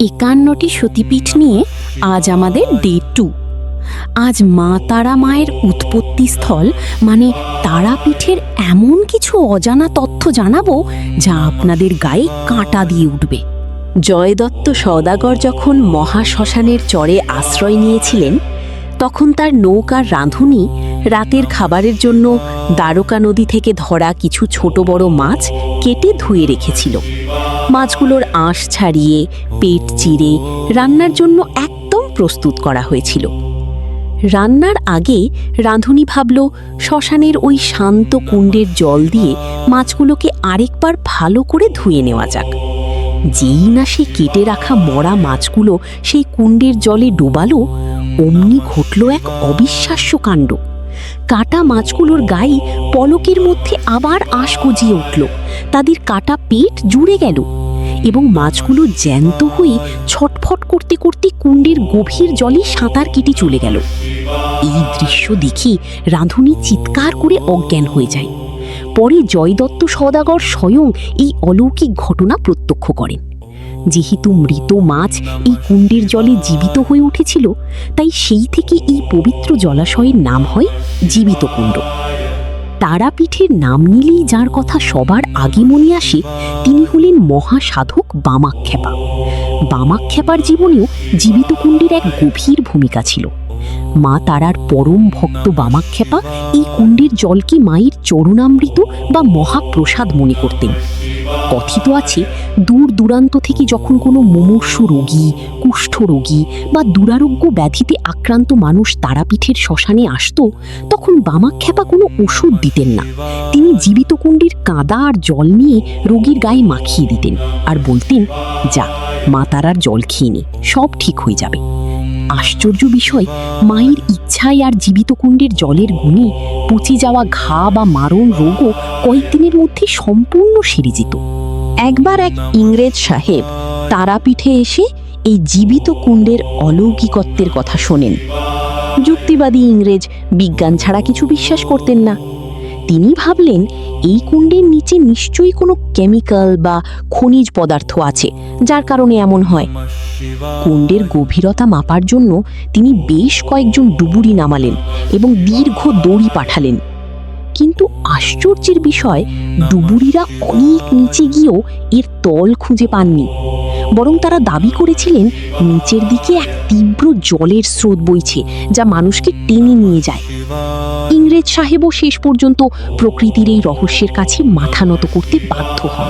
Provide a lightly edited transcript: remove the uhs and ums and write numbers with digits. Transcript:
51টি সতীপীঠ নিয়ে আজ আমাদের ডে 2। আজ মা তারা মায়ের উৎপত্তি স্থল মানে তারাপীঠের এমন কিছু অজানা তথ্য জানাবো যা আপনাদের গায়ে কাঁটা দিয়ে উঠবে। জয়দত্ত সওদাগর যখন মহাশ্মশানের চরে আশ্রয় নিয়েছিলেন তখন তার নৌকার রাঁধুনি রাতের খাবারের জন্য দ্বারকা নদী থেকে ধরা কিছু ছোট বড় মাছ কেটে ধুয়ে রেখেছিল। মাছগুলোর আঁশ ছাড়িয়ে পেট চিরে রান্নার জন্য একদম প্রস্তুত করা হয়েছিল। রান্নার আগে রাঁধুনি ভাবল শ্মশানের ওই শান্ত কুণ্ডের জল দিয়ে মাছগুলোকে আরেকবার ভালো করে ধুয়ে নেওয়া যাক। যেই না সে কেটে রাখা মরা মাছগুলো সেই কুণ্ডের জলে ডোবালো, অমনি ঘটল এক অবিশ্বাস্য কাণ্ড। কাটা মাছগুলোর গায়ে পলকের মধ্যে আবার আঁশ গজিয়ে উঠল, তাদের কাটা পেট জুড়ে গেল এবং মাছগুলো জ্যান্ত হয়ে ছটফট করতে করতে কুণ্ডের গভীর জলে সাঁতার কেটে চলে গেল। এই দৃশ্য দেখে রাঁধুনি চিৎকার করে অজ্ঞান হয়ে যায়। পরে জয়দত্ত সওদাগর স্বয়ং এই অলৌকিক ঘটনা প্রত্যক্ষ করেন। যেহেতু মৃত মাছ এই কুণ্ডের জলে জীবিত হয়ে উঠেছিল, তাই সেই থেকে এই পবিত্র জলাশয়ের নাম হয় জীবিত কুণ্ড। তারাপীঠের নাম নিলেই যার কথা সবার আগে মনে আসে তিনি হলেন মহাসাধক বামাক্ষেপা। বামাক্ষেপার জীবনেও জীবিত কুণ্ডের এক গভীর ভূমিকা ছিল। মা তারার পরম ভক্ত বামাক্ষেপা এই কুণ্ডের জলকে মায়ের চরণামৃত বা মহাপ্রসাদ মনে করতেন। কথিত আছে, দূর দূরান্ত থেকে যখন কোনো মুমূর্ষু রোগী, কুষ্ঠরোগী বা দুরারোগ্য ব্যাধিতে আক্রান্ত মানুষ তারাপীঠের শ্মশানে আসত, তখন বামাক্ষেপা কোনো ওষুধ দিতেন না। তিনি জীবিত কুণ্ডের কাদা আর জল নিয়ে রোগীর গায়ে মাখিয়ে দিতেন আর বলতেন, যা মা তারার জল খেয়ে নে, সব ঠিক হয়ে যাবে। আশ্চর্য বিষয়, মায়ের ইচ্ছায় আর জীবিত কুণ্ডের জলের গুণে পচে যাওয়া ঘা বা মারণ রোগও কয়েকদিনের মধ্যে সম্পূর্ণ সেরে যেত। একবার এক ইংরেজ সাহেব তারাপীঠে এসে এই জীবিত কুণ্ডের অলৌকিকত্বের কথা শোনেন। যুক্তিবাদী ইংরেজ বিজ্ঞান ছাড়া কিছু বিশ্বাস করতেন না। তিনি ভাবলেন এই কুণ্ডের নিচে নিশ্চয়ই কোনো কেমিক্যাল বা খনিজ পদার্থ আছে যার কারণে এমন হয়। কুণ্ডের গভীরতা মাপার জন্য তিনি বেশ কয়েকজন ডুবুরি নামালেন এবং দীর্ঘ দড়ি পাঠালেন। কিন্তু আশ্চর্যের বিষয়, ডুবুরিরা অনেক নিচে গিয়েও এর তল খুঁজে পাননি। বরং তারা দাবি করেছিলেন নিচের দিকে এক তীব্র জলের স্রোত বইছে যা মানুষকে টেনে নিয়ে যায়। ইংরেজ সাহেবও শেষ পর্যন্ত প্রকৃতির এই রহস্যের কাছে মাথা নত করতে বাধ্য হন।